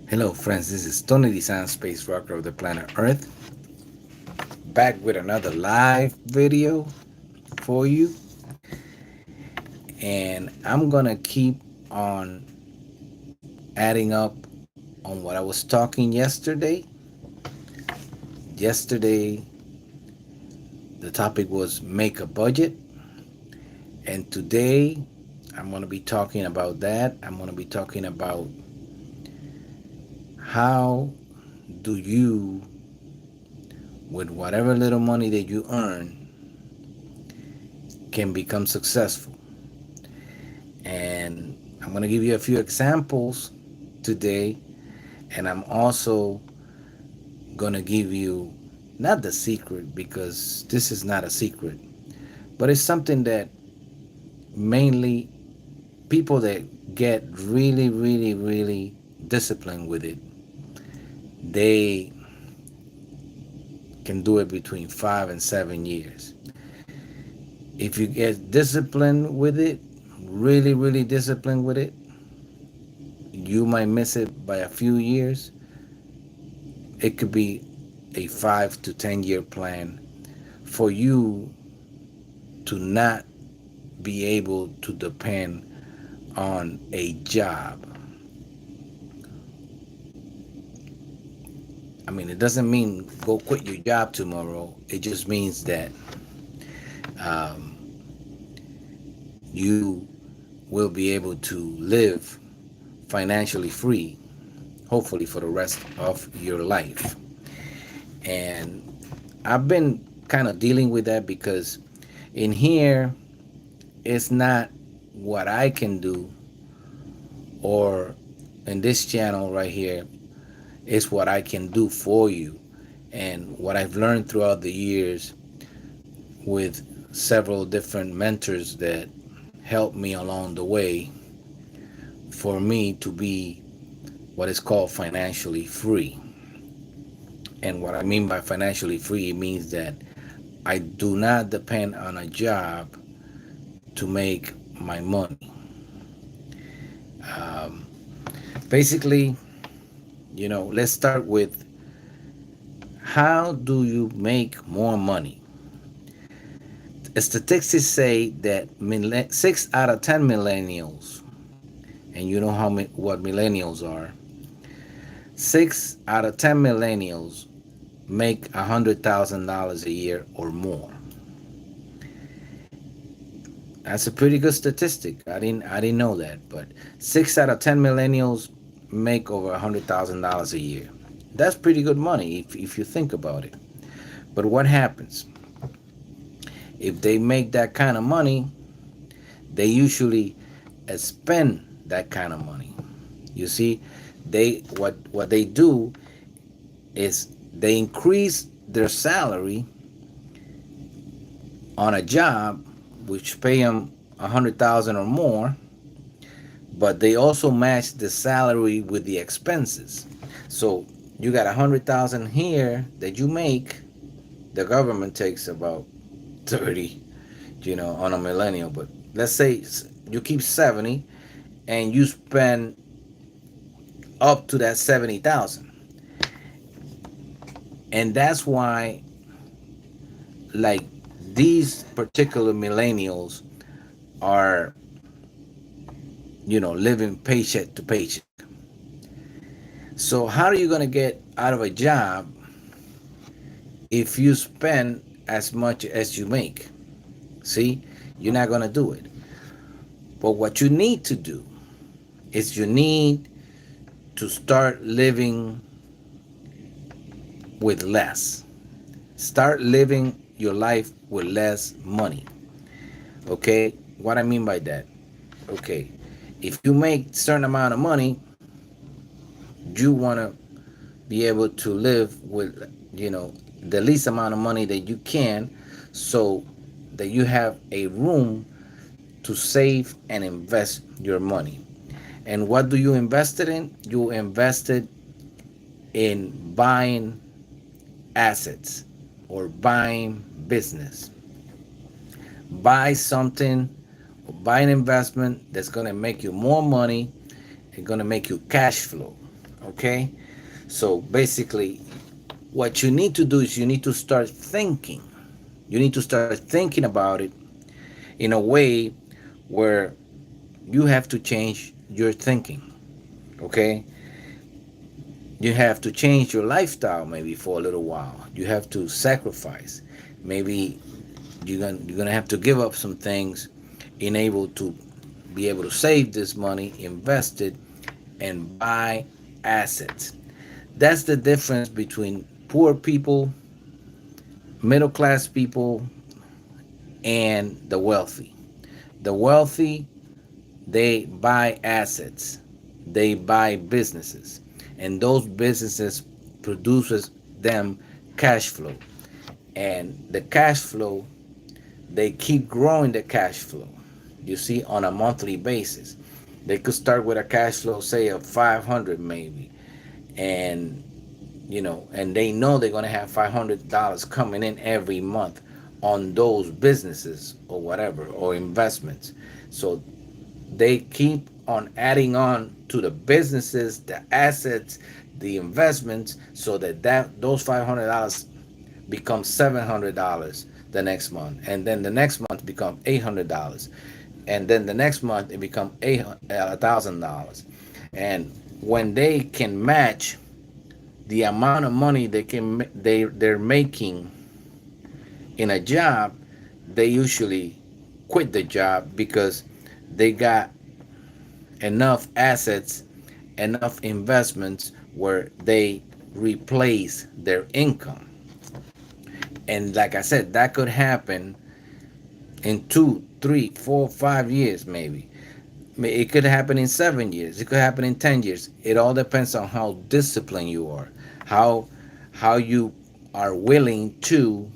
Hello, friends. This is Tony Design Space Rocker of the planet Earth, back with another live video for you. And I'm gonna keep on adding up on what I was talking yesterday. Yesterday, the topic was make a budget, and today I'm gonna be talking about that. I'm gonna be talking about how do you, with whatever little money that you earn, can become successful. And I'm going to give you a few examples today. And I'm also going to give you not the secret, because this is not a secret, but it's something that mainly people that get really, really, really disciplined with it, they can do it between 5 and 7 years. If you get disciplined with it, really, really disciplined with it, you might miss it by a few years. It could be a 5 to 10 year plan for you to not be able to depend on a job. I mean, it doesn't mean go quit your job tomorrow. It just means that um, you will be able to live financially free, hopefully for the rest of your life. And I've been kind of dealing with that because in here, it's not what I can do, or in this channel right here, it's what I can do for you. And what I've learned throughout the years with several different mentors that helped me along the way for me to be what is called financially free. And what I mean by financially free, it means that I do not depend on a job to make my money. Um, Basically, let's start with how do you make more money? Statistics say that 6 out of 10 millennials, and you know what millennials are. 6 out of 10 millennials make $100,000 a year or more. That's a pretty good statistic. I didn't know that, but 6 out of 10 millennials make over $100,000 a year. That's pretty good money if you think about it. But what happens if they make that kind of money? They usually spend that kind of money. You see, what they do is they increase their salary on a job which pay them 100,000 or more, but they also match the salary with the expenses. So you got 100,000 here that you make. The government takes about 30, on a millennial. But let's say you keep 70 and you spend up to that 70,000. And that's why, like, these particular millennials are, living paycheck to paycheck. So how are you going to get out of a job if you spend as much as you make? See, you're not going to do it. But what you need to do is you need to start living with less. Start living your life with less money. Okay? What I mean by that? Okay. If you make a certain amount of money, you want to be able to live with, the least amount of money that you can, so that you have a room to save and invest your money. And what do you invest it in? You invest it in buying assets or buying business. Buy something, or buy an investment that's going to make you more money. It's going to make you cash flow. Okay, so basically, what you need to do is you need to start thinking. You need to start thinking about it in a way where you have to change your thinking. Okay, you have to change your lifestyle maybe for a little while. You have to sacrifice. Maybe you're gonna have to give up some things in able to be able to save this money, invest it, and buy assets. That's the difference between poor people, middle class people, and the wealthy. The wealthy, they buy assets, they buy businesses, and those businesses produces them cash flow. And the cash flow, they keep growing the cash flow. You see, on a monthly basis, they could start with a cash flow, say of 500 maybe, and and they know they're going to have $500 coming in every month on those businesses or whatever or investments. So they keep on adding on to the businesses, the assets, the investments, so that those $500 become $700 the next month, and then the next month become $800, and then the next month it become $1,000. And when they can match the amount of money they're making in a job, they usually quit the job because they got enough assets, enough investments where they replace their income. And like I said, that could happen in 2, 3, 4, 5 years, maybe. It could happen in 7 years. It could happen in 10 years. It all depends on how disciplined you are, how how you are willing to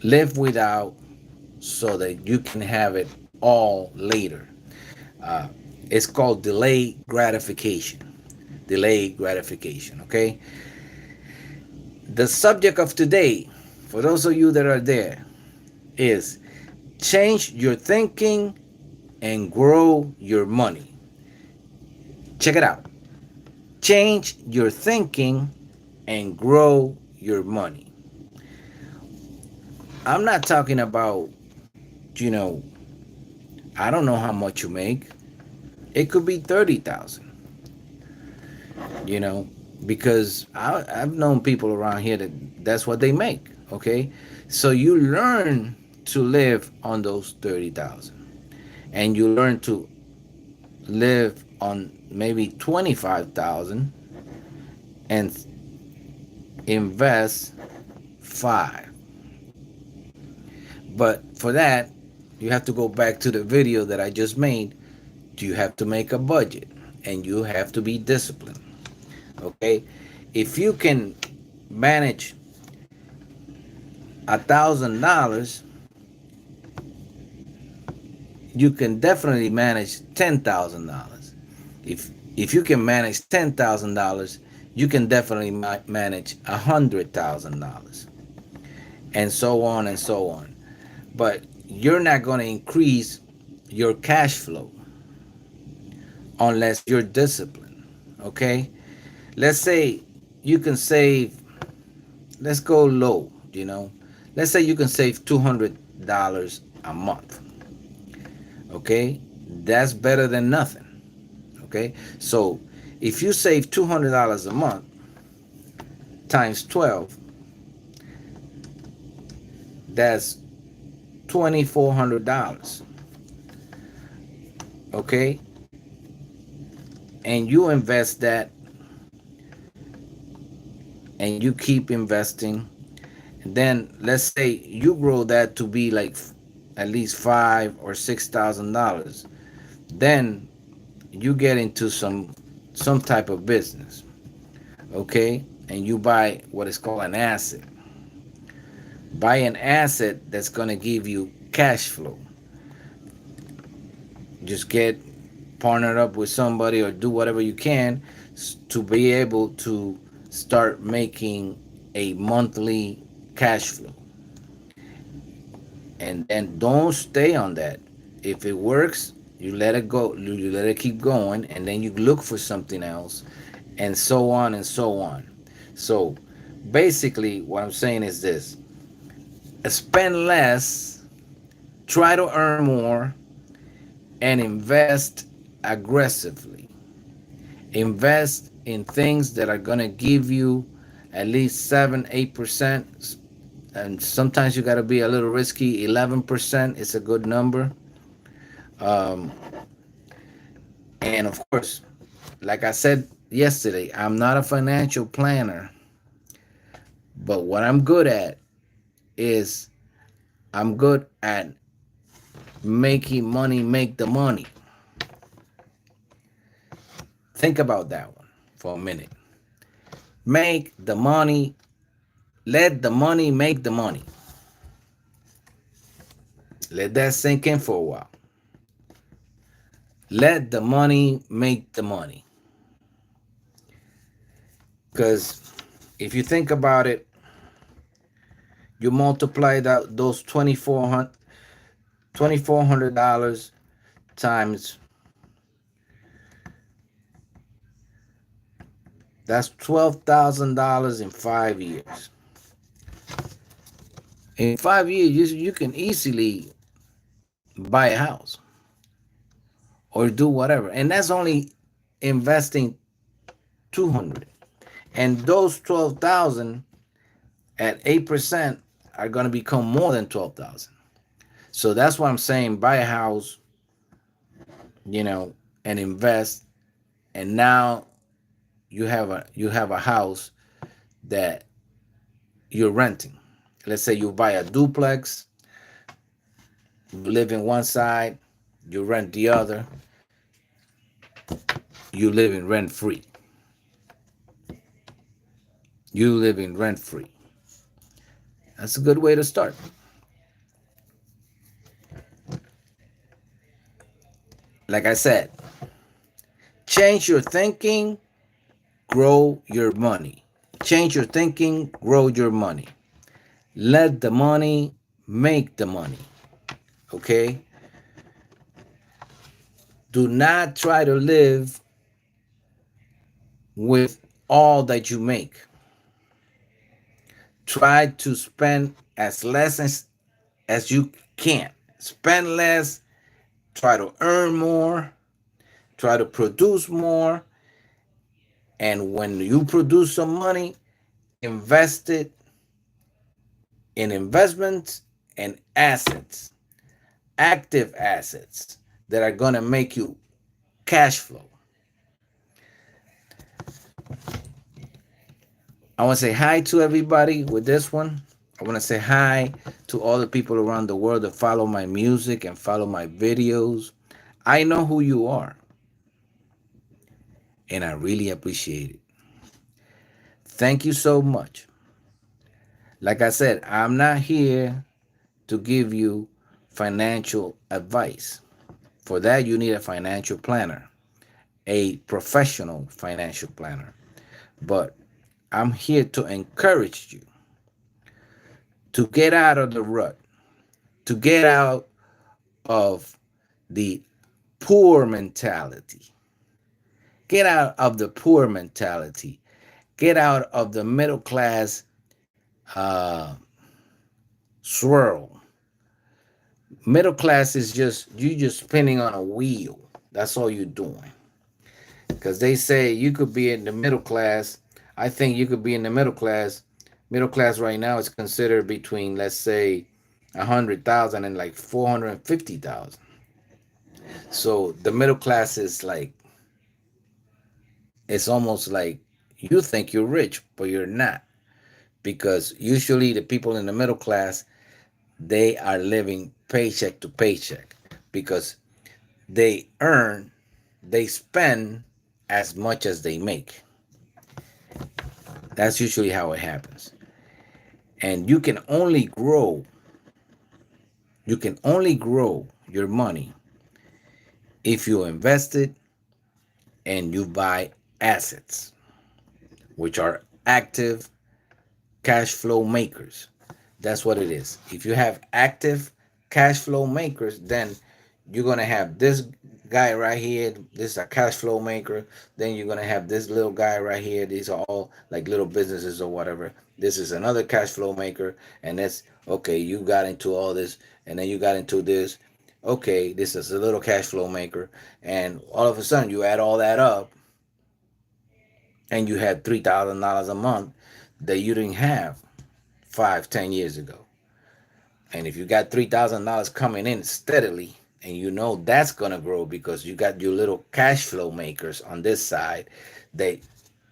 live without, so that you can have it all later. Uh, it's called delayed gratification. Delayed gratification. Okay. The subject of today, for those of you that are there, is change your thinking and grow your money. Check it out. Change your thinking and grow your money. I'm not talking about, you know, I don't know how much you make. It could be 30,000, you know, because I've known people around here that's what they make. Okay. So you learn to live on those 30,000, and you learn to live on maybe 25,000 and invest five. But for that, you have to go back to the video that I just made. You have to make a budget, and you have to be disciplined. Okay, if you can manage $1,000, you can definitely manage $10,000. If you can manage $10,000, you can definitely manage $100,000, and so on and so on. But you're not going to increase your cash flow unless you're disciplined. Okay, let's say you can save. Let's go low. Let's say you can save $200 a month. Okay, that's better than nothing. Okay, so if you save $200 a month times 12, that's $2,400. Okay, and you invest that, and you keep investing, and then let's say you grow that to be like at least $5,000 or $6,000. Then you get into some type of business. Okay, and you buy what is called an asset. Buy an asset that's going to give you cash flow. Just get partnered up with somebody or do whatever you can to be able to start making a monthly cash flow. And don't stay on that. If it works, You let it go, you let it keep going, and then you look for something else, and so on and so on. So basically, what I'm saying is this: spend less, try to earn more, and invest aggressively. Invest in things that are going to give you at least 7 8%, and sometimes you got to be a little risky. 11% is a good number. um, and of course, like I said yesterday, I'm not a financial planner, but what I'm good at is I'm good at making money make the money. Think about that one for a minute. Make the money, let the money make the money. Let that sink in for a while. Let the money make the money. Because if you think about it, you multiply that those $2,400 times, that's $12,000 in 5 years. In 5 years, you can easily buy a house or do whatever, and that's only investing 200. And those 12,000 at 8% are going to become more than 12,000. So that's why I'm saying buy a house, and invest. And now you have a house that you're renting. Let's say you buy a duplex, you live in one side, you rent the other, you live in rent free. You live in rent free. That's a good way to start. Like I said, change your thinking, grow your money. Change your thinking, grow your money. Let the money make the money. Okay? Do not try to live with all that you make. Try to spend as less as you can. Spend less, try to earn more, try to produce more, and when you produce some money, invest it in investments and assets, active assets that are going to make you cash flow. I want to say hi to everybody with this one. I want to say hi to all the people around the world that follow my music and follow my videos. I know who you are, and I really appreciate it. Thank you so much. Like I said, I'm not here to give you financial advice. For that, you need a financial planner, a professional financial planner. But I'm here to encourage you to get out of the rut, to get out of the poor mentality. Get out of the poor mentality. Get out of the middle class uh, swirl. Middle class is just you just spinning on a wheel. That's all you're doing. Because they say you could be in the middle class. I think you could be in the middle class. Middle class right now is considered between, let's say, 100,000 and like 450,000. So the middle class is like, it's almost like you think you're rich, but you're not. Because usually the people in the middle class, they are living paycheck to paycheck because they earn, they spend as much as they make. That's usually how it happens. And you can only grow your money if you invest it and you buy assets, which are active cash flow makers. That's what it is. If you have active cash flow makers, then you're gonna have this guy right here. This is a cash flow maker. Then you're gonna have this little guy right here. These are all like little businesses or whatever. This is another cash flow maker, and that's okay. You got into all this, and then you got into this. Okay, this is a little cash flow maker, and all of a sudden you add all that up, and you had $3,000 a month that you didn't have 5, 10 years ago. And if you got $3,000 coming in steadily, and you know that's gonna grow because you got your little cash flow makers on this side, they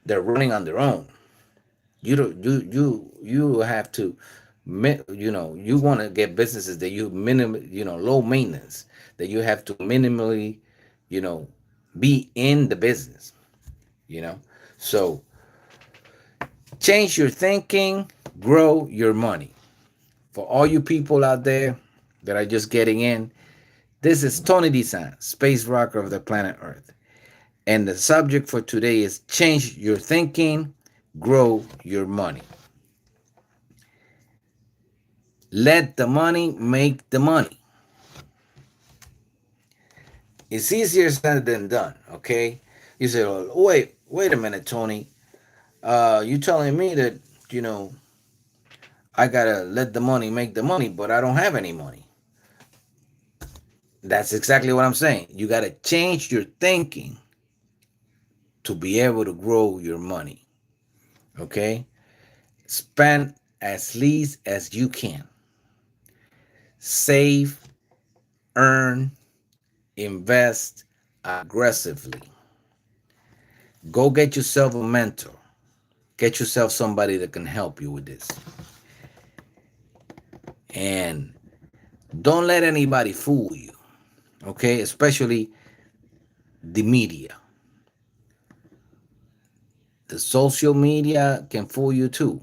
they're running on their own. You don't you have to, you want to get businesses that you minimum, low maintenance, that you have to minimally, you know, be in the business, you know. So change your thinking, grow your money. For all you people out there that are just getting in, this is Tony Desan, space rocker of the planet Earth. And the subject for today is change your thinking, grow your money. Let the money make the money. It's easier said than done, okay? You say, well, wait a minute, Tony. You telling me that, you know, I gotta let the money make the money, but I don't have any money. That's exactly what I'm saying. You gotta change your thinking to be able to grow your money. Okay? Spend as least as you can. Save, earn, invest aggressively. Go get yourself a mentor. Get yourself somebody that can help you with this. And don't let anybody fool you. Okay? Especially the media. The social media can fool you too.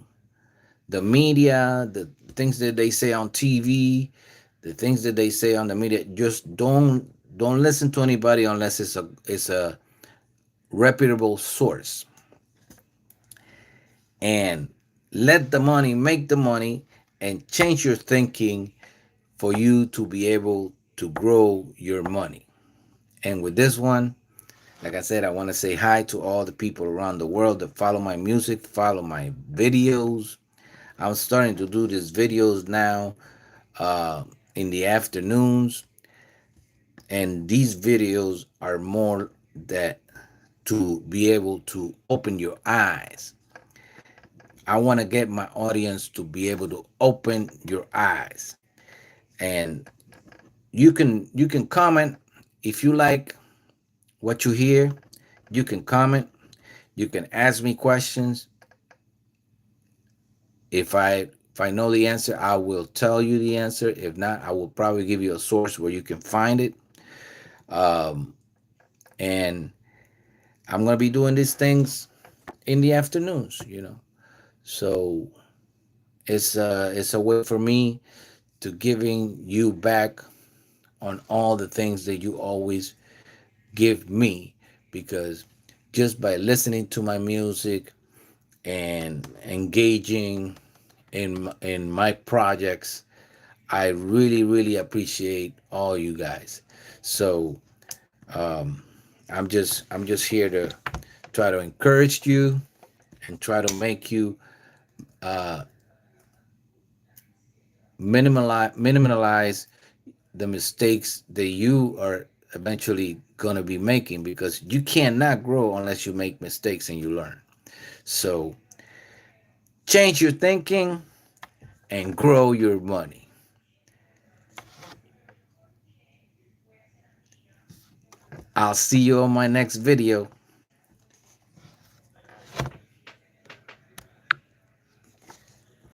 The media, the things that they say on TV, the things that they say on the media, just don't listen to anybody unless it's a reputable source. And let the money make the money, and change your thinking for you to be able to grow your money. And with this one, like I said, I want to say hi to all the people around the world that follow my music, follow my videos. I'm starting to do these videos now in the afternoons, and these videos are more that to be able to open your eyes. I want to get my audience to be able to open your eyes. And you can comment if you like what you hear. You can comment, you can ask me questions. If I know the answer, I will tell you the answer. If not, I will probably give you a source where you can find it. Um, and I'm gonna be doing these things in the afternoons. So it's a way for me to giving you back on all the things that you always give me, because just by listening to my music and engaging in my projects, I really really appreciate all you guys. So um, I'm just here to try to encourage you and try to make you uh, minimize the mistakes that you are eventually going to be making, because you cannot grow unless you make mistakes and you learn. So change your thinking and grow your money. I'll see you on my next video.